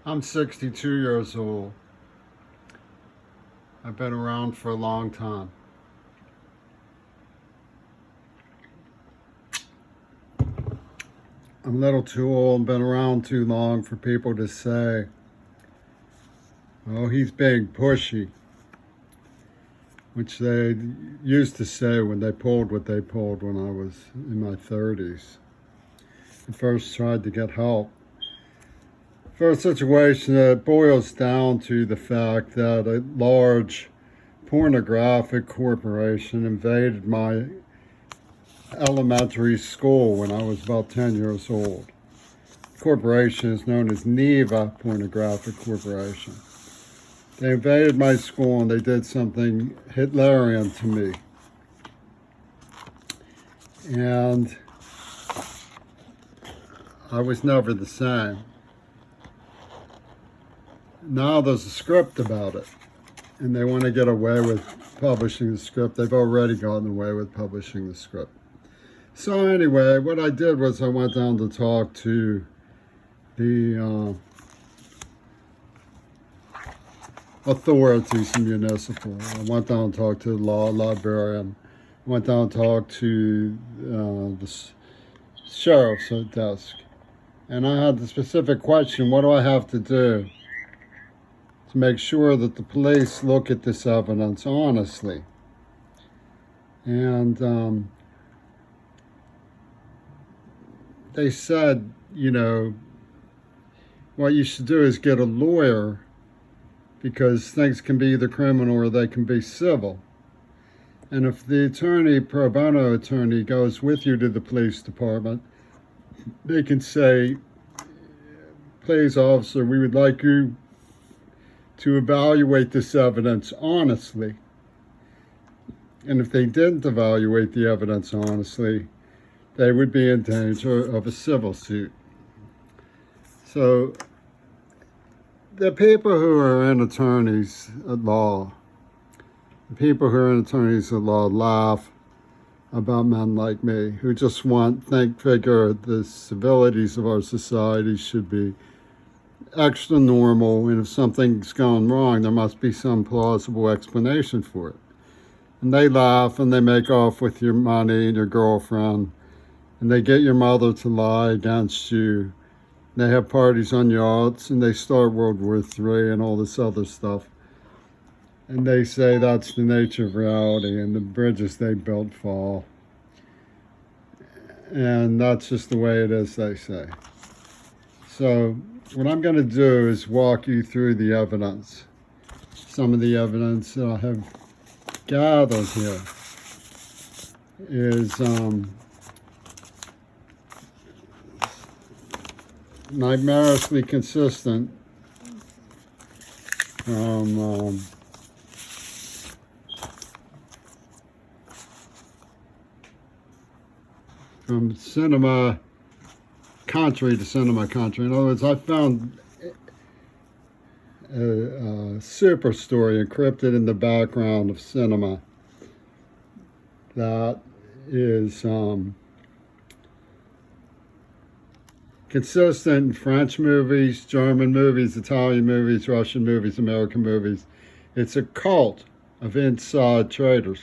I'm 62 years old. I've been around for a long time. I'm a little too old and been around too long for people to say, oh, he's being pushy, which they used to say when they pulled what they pulled when I was in my 30s. I first tried to get help for a situation that boils down to the fact that a large pornographic corporation invaded my elementary school when I was about 10 years old. The corporation is known as Neva Pornographic Corporation. They invaded my school and they did something Hitlerian to me. And I was never the same. Now there's a script about it, and they want to get away with publishing the script. They've already gotten away with publishing the script. So anyway, what I did was I went down to talk to the authorities in municipal. I went down and talked to the law librarian. I went down and talked to the sheriff's desk. And I had the specific question, what do I have to do to make sure that the police look at this evidence honestly? And they said, what you should do is get a lawyer because things can be either criminal or they can be civil. And if the attorney, pro bono attorney, goes with you to the police department, they can say, please, officer, we would like you to evaluate this evidence honestly. And if they didn't evaluate the evidence honestly, they would be in danger of a civil suit. So the people who are in attorneys at law, the people who are in attorneys at law laugh about men like me who just figure the civilities of our society should be extra normal, and if something's gone wrong, there must be some plausible explanation for it. And they laugh and they make off with your money and your girlfriend, and they get your mother to lie against you. They have parties on yachts, and they start World War III and all this other stuff. And they say that's the nature of reality, and the bridges they built fall. And that's just the way it is, they say. So what I'm going to do is walk you through the evidence. Some of the evidence that I have gathered here is nightmarishly consistent from cinema country to cinema country. In other words, I found a super story encrypted in the background of cinema that is consistent in French movies, German movies, Italian movies, Russian movies, American movies. It's a cult of inside traders.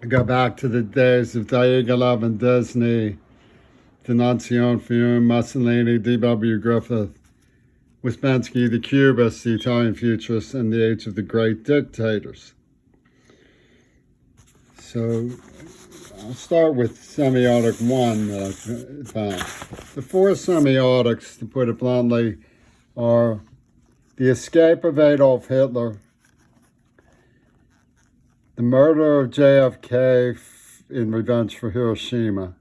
I go back to the days of Diaghilev and Disney, D'Annunzio, Fiume, Mussolini, D.W. Griffith, Ouspensky, the Cubists, the Italian futurists, and the age of the great dictators. So I'll start with semiotic one that I found. The four semiotics, to put it bluntly, are the escape of Adolf Hitler, the murder of JFK in Revenge for Hiroshima,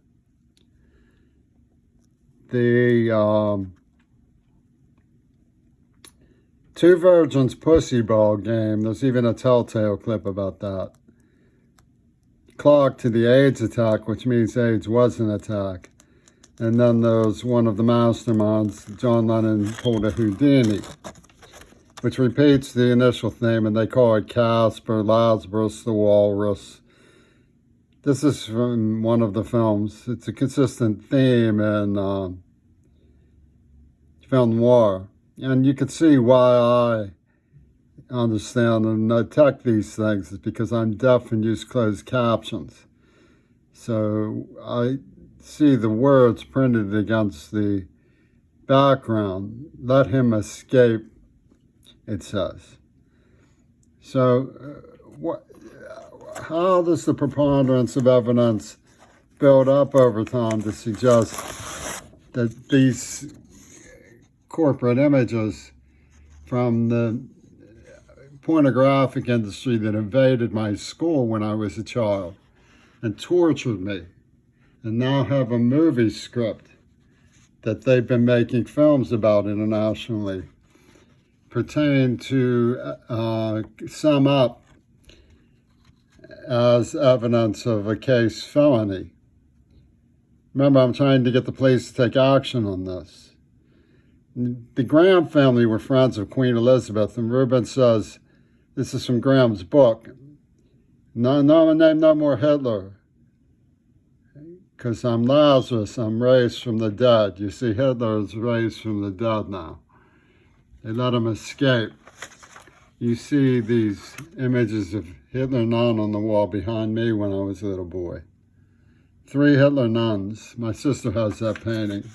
the Two Virgins Pussy Ball game. There's even a telltale clip about that. Clock to the AIDS attack, which means AIDS was an attack. And then there's one of the masterminds, John Lennon pulled a Houdini, which repeats the initial theme, and they call it Casper, Lazarus, the Walrus. This is from one of the films. It's a consistent theme in film noir. And you can see why I understand and detect these things is because I'm deaf and use closed captions. So I see the words printed against the background. Let him escape, it says. So how does the preponderance of evidence build up over time to suggest that these corporate images from the pornographic industry that invaded my school when I was a child and tortured me, and now have a movie script that they've been making films about internationally, pertain to sum up as evidence of a case felony. Remember, I'm trying to get the police to take action on this. The Graham family were friends of Queen Elizabeth, and Rubin says, this is from Graham's book, no name no more Hitler, because I'm Lazarus, I'm raised from the dead. You see, Hitler is raised from the dead now. They let him escape. You see these images of Hitler nun on the wall behind me when I was a little boy. 3 Hitler nuns. My sister has that painting.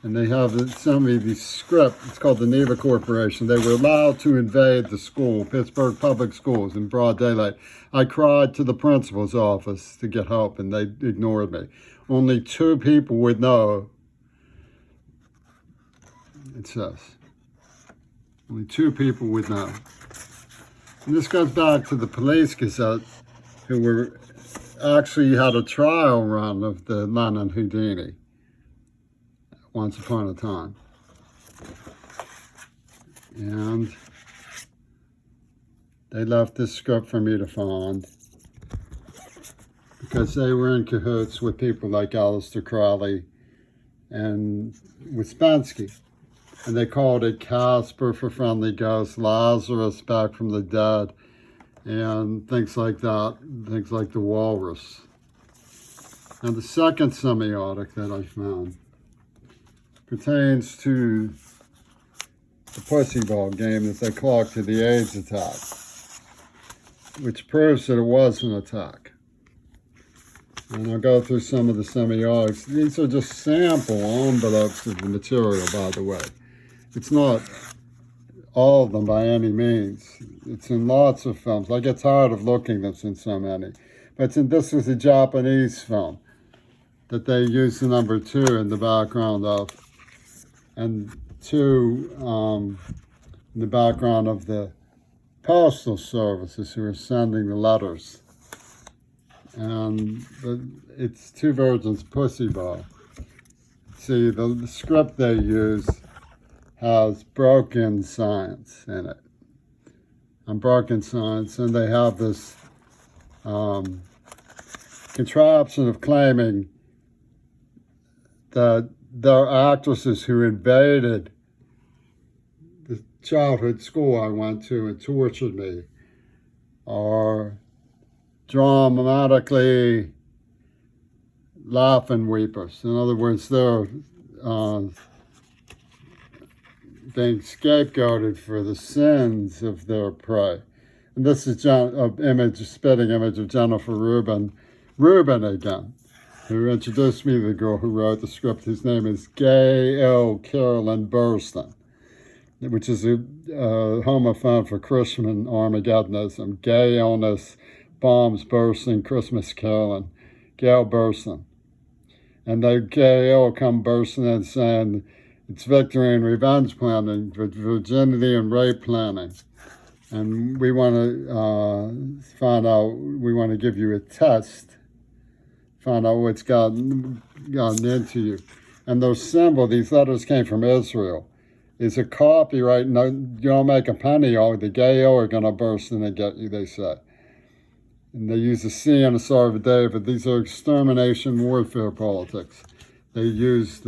And they have sent me the script. It's called the Neva Corporation. They were allowed to invade the school, Pittsburgh Public Schools, in broad daylight. I cried to the principal's office to get help, and they ignored me. Only 2 people would know, it says. Only 2 people would know. And this goes back to the Police Gazette, who were actually had a trial run of the Lennon Houdini once upon a time. And they left this script for me to find because they were in cahoots with people like Aleister Crowley and Ouspensky. And they called it Casper for Friendly Ghosts, Lazarus back from the dead, and things like that, things like the walrus. And the second semiotic that I found pertains to the pussy ball game that they clocked to the AIDS attack, which proves that it was an attack. And I'll go through some of the semiotics. These are just sample envelopes of the material, by the way. It's not all of them by any means. It's in lots of films. I get tired of looking at in so many. But this was a Japanese film that they used the number 2 in the background of, and 2 in the background of the postal services who are sending the letters. And it's 2 virgins pussy ball. See, the script they use has broken science in it. And broken science, and they have this contraption of claiming that there are actresses who invaded the childhood school I went to and tortured me are dramatically laughing weepers. In other words, they're being scapegoated for the sins of their prey. And this is a spitting image of Jennifer Rubin again, who introduced me to the girl who wrote the script. His name is Gail Carolyn Burston, which is a homophone for Christian Armageddonism. Gay illness, bombs bursting, Christmas caroling. Gail Burston. And the Gail come bursting in saying, it's victory and revenge planning, virginity and rape planning. And we want to find out, we want to give you a test, find out what's gotten into you. And those symbols, these letters came from Israel. It's a copyright, no, you don't make a penny, the Gael are going to burst in and get you, they say. And they use a C and a Star of David. These are extermination warfare politics. They used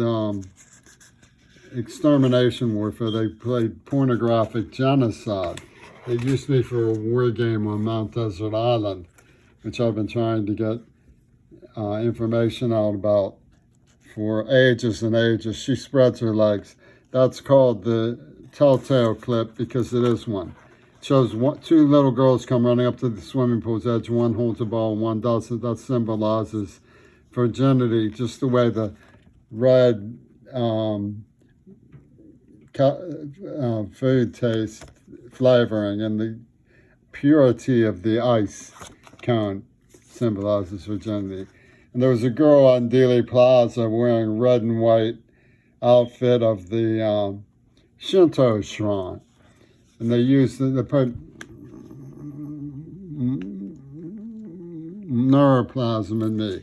extermination warfare. They played pornographic genocide. They used me for a war game on Mount Desert Island, which I've been trying to get information out about for ages and ages. She spreads her legs. That's called the telltale clip because it is one. It shows two little girls come running up to the swimming pool's edge. One holds a ball and one doesn't. That symbolizes virginity, just the way the red food taste flavoring and the purity of the ice cone symbolizes virginity. And there was a girl on Dealey Plaza wearing red and white outfit of the Shinto shrine, and they put neuroplasm in me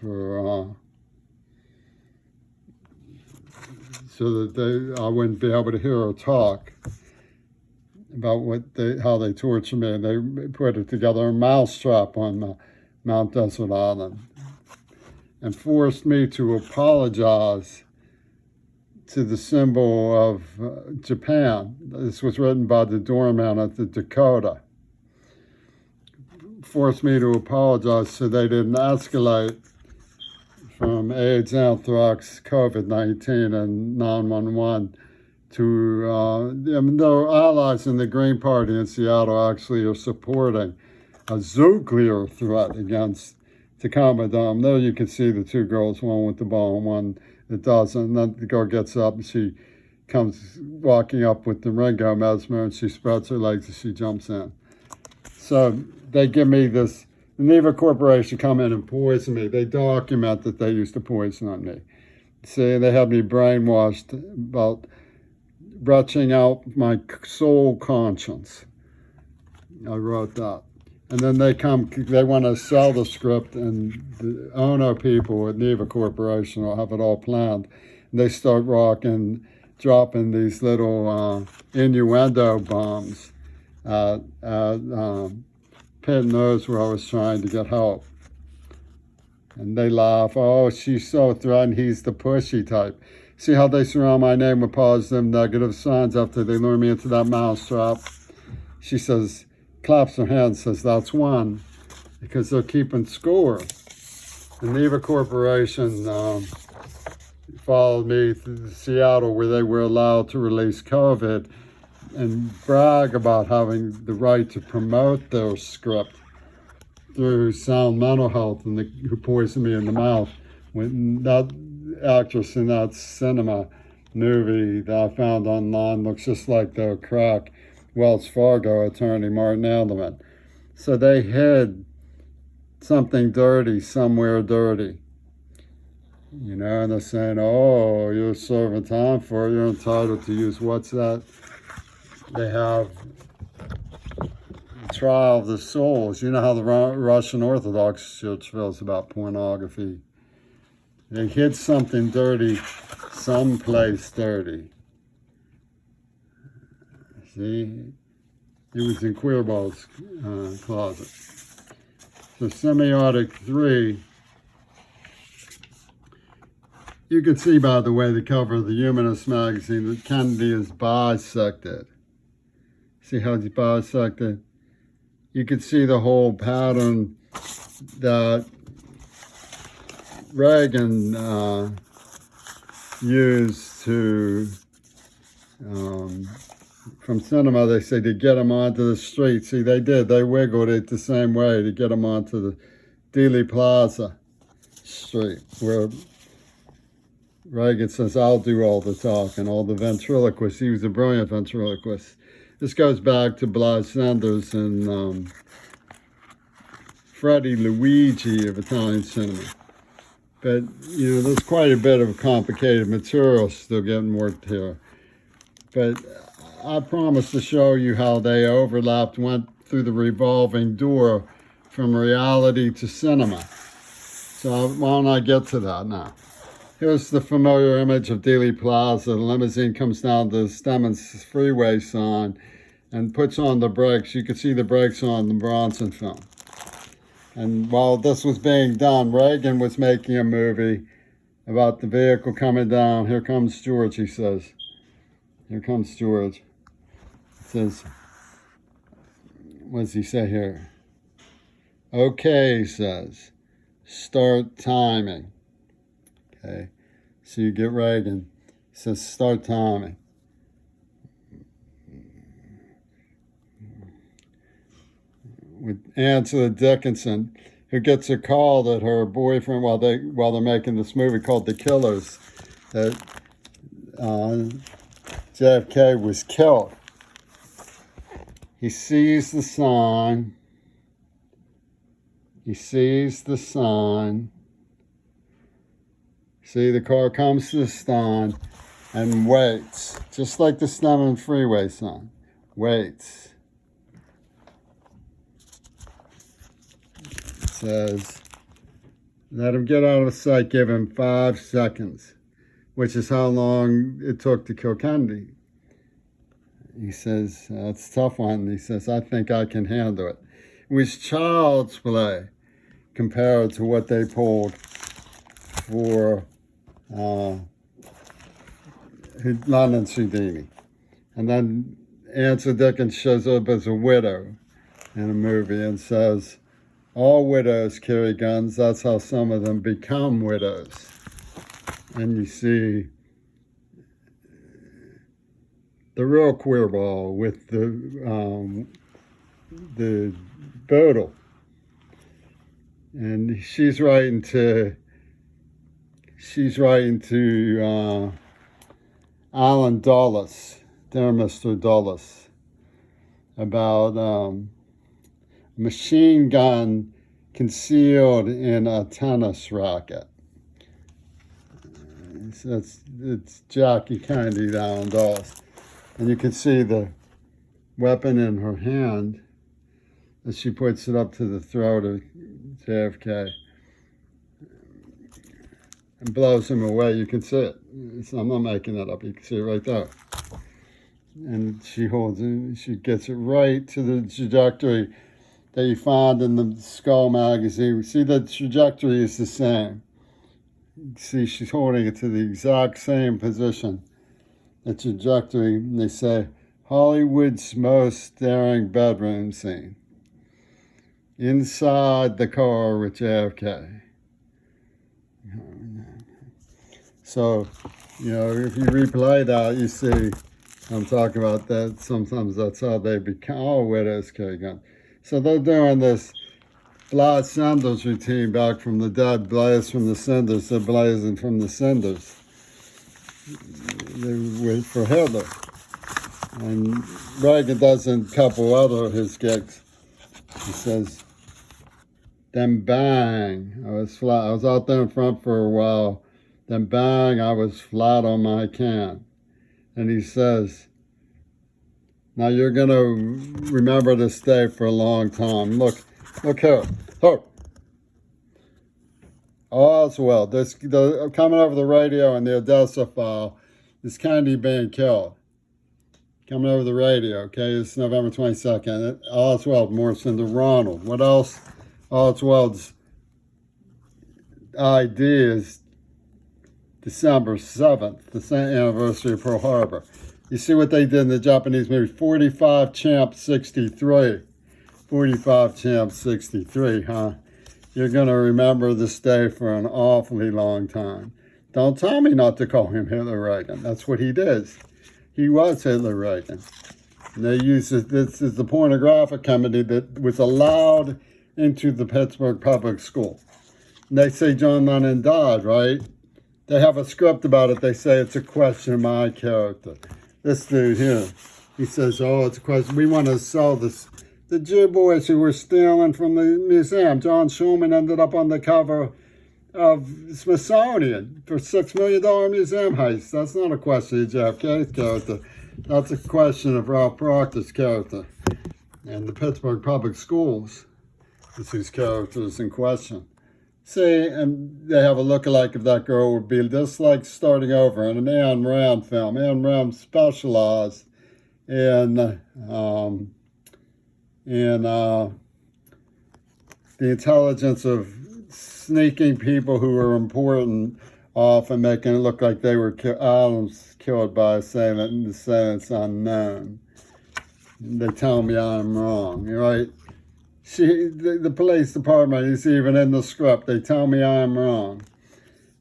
for so that I wouldn't be able to hear her talk about how they torture me. And they put it together a mousetrap on Mount Desert Island and forced me to apologize to the symbol of Japan. This was written by the doorman at the Dakota. Forced me to apologize so they didn't escalate from AIDS, anthrax, COVID-19, and 911 to, their allies in the Green Party in Seattle actually are supporting a nuclear threat against Tacoma Dome. There you can see the two girls, one with the ball and one that doesn't. And then the girl gets up and she comes walking up with the Ringo mesmer and she spreads her legs and she jumps in. So they give me this, the Neva Corporation come in and poison me. They document that they used to poison on me. See, they had me brainwashed about retching out my soul conscience. I wrote that. And then they want to sell the script, and the Ono people at Neva Corporation will have it all planned. And they start dropping these little innuendo bombs at Pitt knows where I was trying to get help. And they laugh, oh, she's so threatened, he's the pushy type. See how they surround my name with positive, negative signs after they lure me into that mousetrap? She says, claps her hands, says, that's one, because they're keeping score. The Neva Corporation followed me to Seattle where they were allowed to release COVID and brag about having the right to promote their script through Sound Mental Health, and who poisoned me in the mouth. When that actress in that cinema movie that I found online looks just like the crack Wells Fargo attorney Martin Edelman. So they hid something dirty somewhere dirty. You know, and they're saying, oh, you're serving time for it, you're entitled to use what's that? They have trial of the souls. You know how the Russian Orthodox Church feels about pornography. They hid something dirty someplace dirty. See? It was in Queerball's closet. So semiotic 3, you can see by the way the cover of the Humanist magazine that Kennedy is bisected. See how he's bisected? You can see the whole pattern that Reagan used to, from cinema, they say to get him onto the street. See, they did. They wiggled it the same way to get him onto the Dealey Plaza street, where Reagan says, I'll do all the talking, all the ventriloquists. He was a brilliant ventriloquist. This goes back to Blas Sanders and Freddie Luigi of Italian cinema. But, you know, there's quite a bit of complicated material still getting worked here. But I promised to show you how they overlapped, went through the revolving door from reality to cinema. So why don't I get to that now? Here's the familiar image of Dealey Plaza. The limousine comes down the Stemmons freeway sign and puts on the brakes. You can see the brakes on the Bronson film. And while this was being done, Reagan was making a movie about the vehicle coming down. Here comes George, he says. Here comes George. It says, what does he say here? Okay, he says, start timing. Okay, so you get Reagan. He says, start timing. With Angela Dickinson, who gets a call that her boyfriend, while they're making this movie called The Killers, that JFK was killed. He sees the sign. See, the car comes to the sign and waits, just like the Snelling Freeway sign. Waits. It says, let him get out of sight, give him 5 seconds, which is how long it took to kill Kennedy. He says, it's a tough one. He says, I think I can handle it. It was child's play compared to what they pulled for London Houdini. And then Angela Dickens shows up as a widow in a movie and says, all widows carry guns. That's how some of them become widows. And you see the real queer ball with the Bodle. And she's writing to Alan Dulles, dear Mr. Dulles, about a machine gun concealed in a tennis racket. It's Jackie Kennedy, Alan Dulles. And you can see the weapon in her hand as she puts it up to the throat of JFK and blows him away. You can see it. I'm not making that up. You can see it right there. And she holds it. She gets it right to the trajectory that you find in the Skull magazine. See, the trajectory is the same. You see, she's holding it to the exact same position. The trajectory, and they say, Hollywood's most daring bedroom scene. Inside the car with JFK. So, if you replay that, you see, I'm talking about that. Sometimes that's how they become. Oh, widows carry guns. So they're doing this Blaze Cinders routine back from the dead, blaze from the cinders. They're blazing from the cinders. They wait for Hitler. And Reagan does in a couple other of his gigs. He says, then bang, I was flat. I was out there in front for a while. Then bang, I was flat on my can. And he says, now you're going to remember this day for a long time. Look here. Look. Oswald, coming over the radio in the Odessa file, is Kennedy being killed. Coming over the radio, okay? It's November 22nd. Oswald morphs into Ronald. What else? Oswald's ID is December 7th, the anniversary of Pearl Harbor. You see what they did in the Japanese movie? 45 Champ 63. 45 Champ 63, huh? You're going to remember this day for an awfully long time. Don't tell me not to call him Hitler Reagan. That's what he did. He was Hitler Reagan. And they use this is the pornographic comedy that was allowed into the Pittsburgh public school. And they say John Lennon died, right? They have a script about it. They say it's a question of my character. This dude here, he says, oh, it's a question. We want to sell this. The Jew boys who were stealing from the museum. John Schulman ended up on the cover of Smithsonian for $6 million museum heist. That's not a question of JFK's character. That's a question of Ralph Proctor's character. And the Pittsburgh Public Schools is whose character is in question. See, and they have a lookalike of that girl would be just like starting over in an Ayn Rand film. Ayn Rand specialized in the intelligence of sneaking people who were important off and making it look like they were Adams killed by assailant, and the assailant's unknown. They tell me I'm wrong, right? The police department is even in the script. They tell me I'm wrong.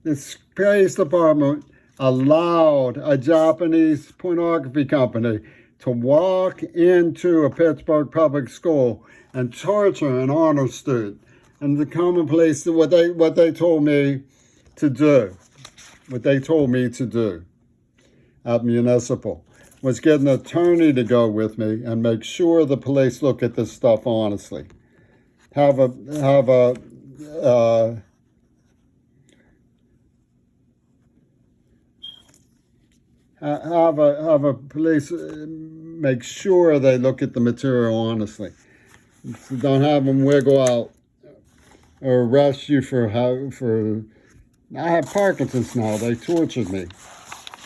This police department allowed a Japanese pornography company to walk into a Pittsburgh public school and torture an honor student. And the common place, what they told me to do, at Municipal, was get an attorney to go with me and make sure the police look at this stuff honestly. Have a police make sure they look at the material honestly. So don't have them wiggle out or arrest you for. I have Parkinson's now. They tortured me.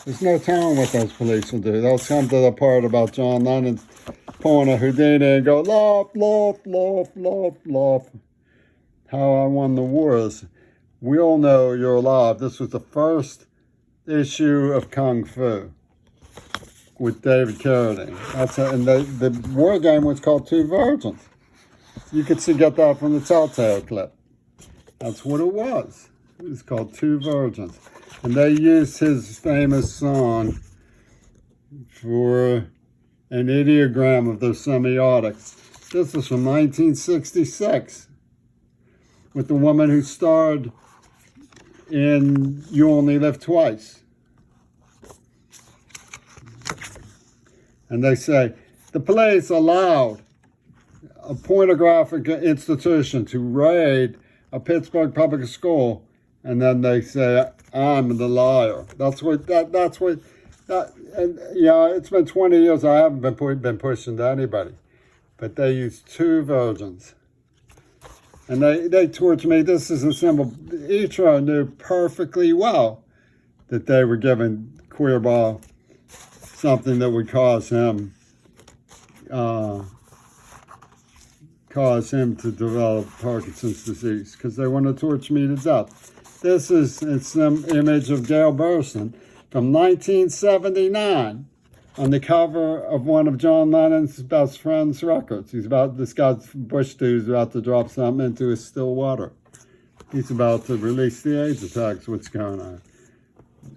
There's no telling what those police will do. They'll come to the part about John Lennon pulling a Houdini and go, lop, lop, lop, lop, lop. How I won the wars. We all know you're alive. This was the first issue of Kung Fu with David Carradine. And the war game was called Two Virgins. You could get that from the Telltale clip. That's what it was. It was called Two Virgins. And they used his famous song for an ideogram of their semiotics. This is from 1966 with the woman who starred in You Only Live Twice. And they say, the police allowed a pornographic institution to raid a Pittsburgh public school, and then they say, I'm the liar. And it's been 20 years. I haven't been pushing to anybody. But they used Two Virgins. And they tortured me. This is a symbol. Ichiro knew perfectly well that they were giving Queerball something that would cause him to develop Parkinson's disease, because they want to torture me to death. It's an image of Gail Burstyn from 1979 on the cover of one of John Lennon's best friend's records. This guy, Bush dude, is about to drop something into his still water. He's about to release the AIDS attacks, what's going on.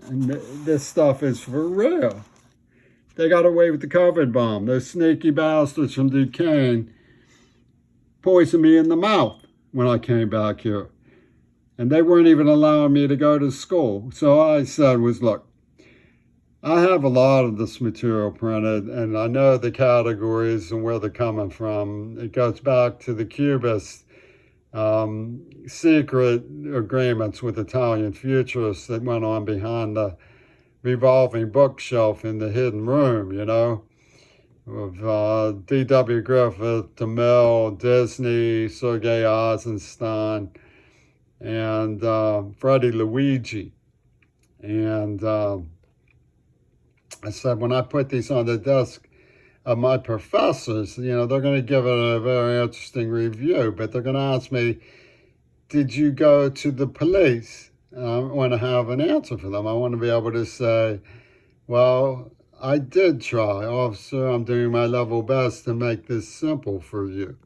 And this stuff is for real. They got away with the COVID bomb. Those sneaky bastards from Duquesne poisoned me in the mouth when I came back here. And they weren't even allowing me to go to school. So all I said was, look, I have a lot of this material printed, and I know the categories and where they're coming from. It goes back to the Cubists' secret agreements with Italian futurists that went on behind the revolving bookshelf in the hidden room, of D.W. Griffith, DeMille, Disney, Sergei Eisenstein, and Freddie Luigi. And I said, when I put these on the desk of my professors, they're going to give it a very interesting review, but they're going to ask me, did you go to the police? I want to have an answer for them. I want to be able to say, well, I did try. Officer, I'm doing my level best to make this simple for you.